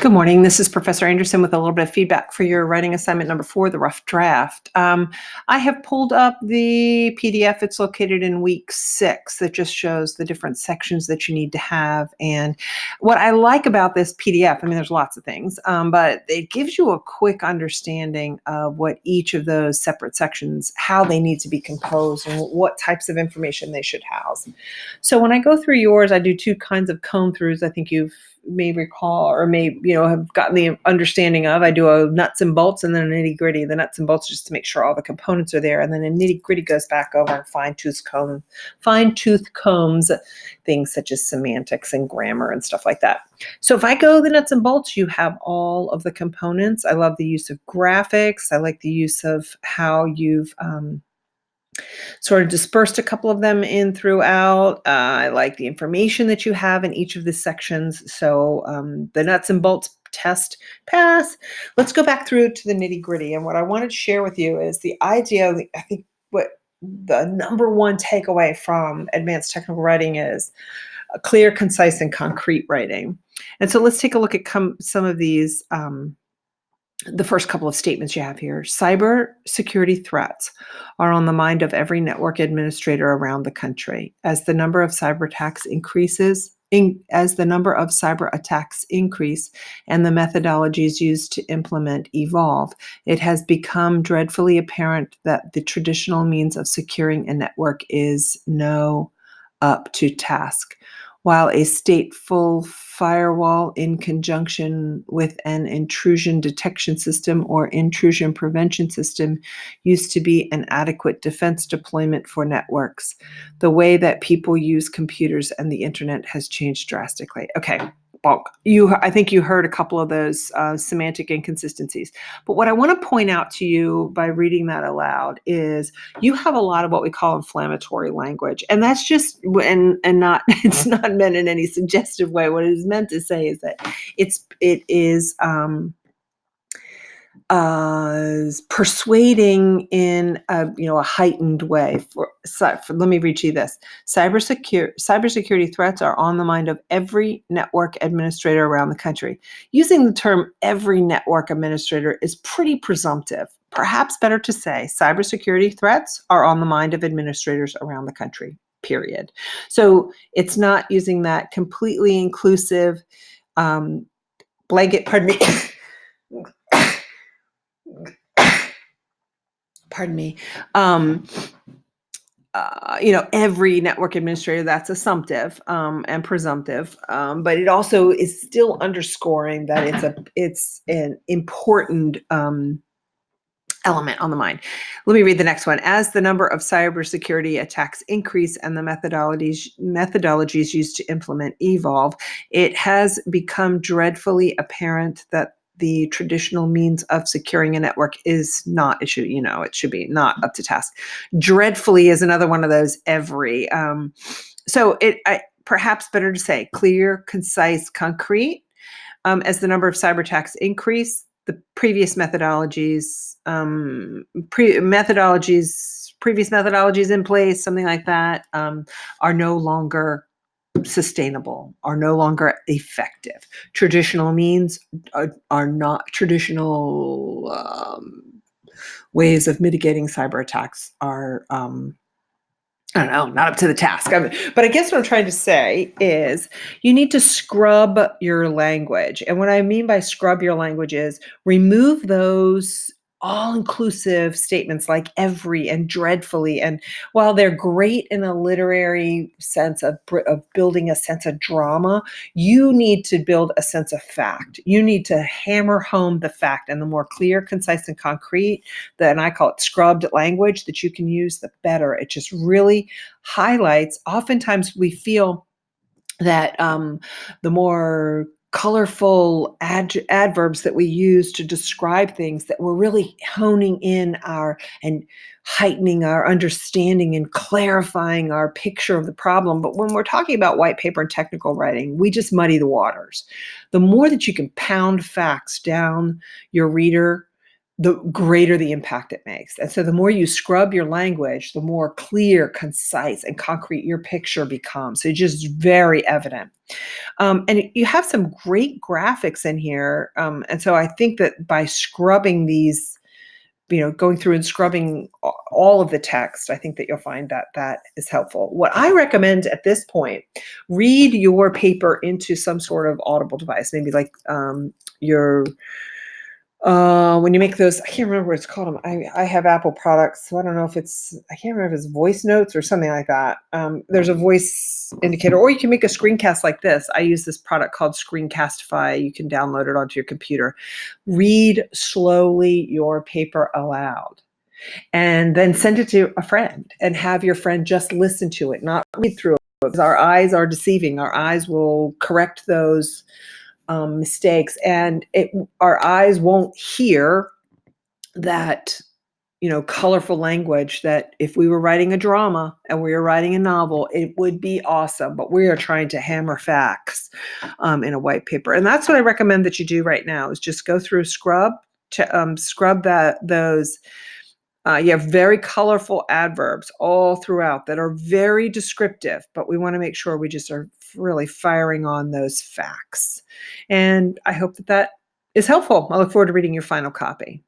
Good morning. This is Professor Anderson with a little bit of feedback for your writing assignment number 4, the rough draft. I have pulled up the PDF. It's located in week 6 that just shows the different sections that you need to have. And what I like about this PDF, I mean, there's lots of things, but it gives you a quick understanding of what each of those separate sections, how they need to be composed and what types of information they should house. So when I go through yours, I do 2 kinds of comb throughs. I think you've may recall or may have gotten the understanding of. I do a nuts and bolts and then a nitty gritty. The nuts and bolts just to make sure all the components are there, and then a nitty gritty goes back over and fine tooth combs things such as semantics and grammar and stuff like that. So if I go the nuts and bolts, you have all of the components. I love the use of graphics. I like the use of how you've sort of dispersed a couple of them in throughout. I like the information that you have in each of the sections. So the nuts and bolts test pass. Let's go back through to the nitty gritty. And what I wanted to share with you is the idea, I think what the number one takeaway from advanced technical writing is a clear, concise, and concrete writing. And so let's take a look at some of these the first couple of statements you have here. Cyber security threats are on the mind of every network administrator around the country. As the number of cyber attacks increase and the methodologies used to implement evolve, it has become dreadfully apparent that the traditional means of securing a network is no up to task. While a stateful firewall in conjunction with an intrusion detection system or intrusion prevention system used to be an adequate defense deployment for networks, the way that people use computers and the internet has changed drastically. Okay, bulk. I think you heard a couple of those semantic inconsistencies. But what I want to point out to you by reading that aloud is you have a lot of what we call inflammatory language. And that's just, and not, it's not meant in any suggestive way. What it is meant to say is that it is persuading in a heightened way. Let me read you this. Cybersecurity threats are on the mind of every network administrator around the country. Using the term every network administrator is pretty presumptive. Perhaps better to say cybersecurity threats are on the mind of administrators around the country, period. So it's not using that completely inclusive blanket, pardon me, every network administrator, that's assumptive and presumptive, but it also is still underscoring that it's an important element on the mind. Let me read the next one. As the number of cybersecurity attacks increase and the methodologies used to implement evolve, it has become dreadfully apparent that the traditional means of securing a network is not, it should be not up to task. Dreadfully is another one of those every. Perhaps better to say clear, concise, concrete. As the number of cyber attacks increase, the previous methodologies in place, something like that, are no longer sustainable, are no longer effective. Traditional means are not traditional ways of mitigating cyber attacks are I don't know, not up to the task. But I guess what I'm trying to say is you need to scrub your language. And what I mean by scrub your language is remove those all-inclusive statements like every and dreadfully. And while they're great in a literary sense of building a sense of drama, you need to build a sense of fact. You need to hammer home the fact, and the more clear, concise, and concrete, and I call it scrubbed language that you can use, the better. It just really highlights. Oftentimes we feel that the more colorful adverbs that we use to describe things, that we're really honing in and heightening our understanding and clarifying our picture of the problem. But when we're talking about white paper and technical writing, we just muddy the waters. The more that you can pound facts down your reader, the greater the impact it makes. And so the more you scrub your language, the more clear, concise, and concrete your picture becomes. So it's just very evident. And you have some great graphics in here. And so I think that by scrubbing these, going through and scrubbing all of the text, I think that you'll find that that is helpful. What I recommend at this point, read your paper into some sort of audible device, maybe like your when you make those, I can't remember what it's called. I have Apple products, so I don't know if I can't remember if it's voice notes or something like that. There's a voice indicator, or you can make a screencast like this. I use this product called Screencastify. You can download it onto your computer. Read slowly your paper aloud, and then send it to a friend and have your friend just listen to it, not read through it. Because our eyes are deceiving. Our eyes will correct those mistakes, and our eyes won't hear that colorful language that if we were writing a drama and we were writing a novel, it would be awesome, but we are trying to hammer facts in a white paper. And that's what I recommend that you do right now, is just go through scrub those you have very colorful adverbs all throughout that are very descriptive, but we want to make sure we just are really firing on those facts. And I hope that that is helpful. I look forward to reading your final copy.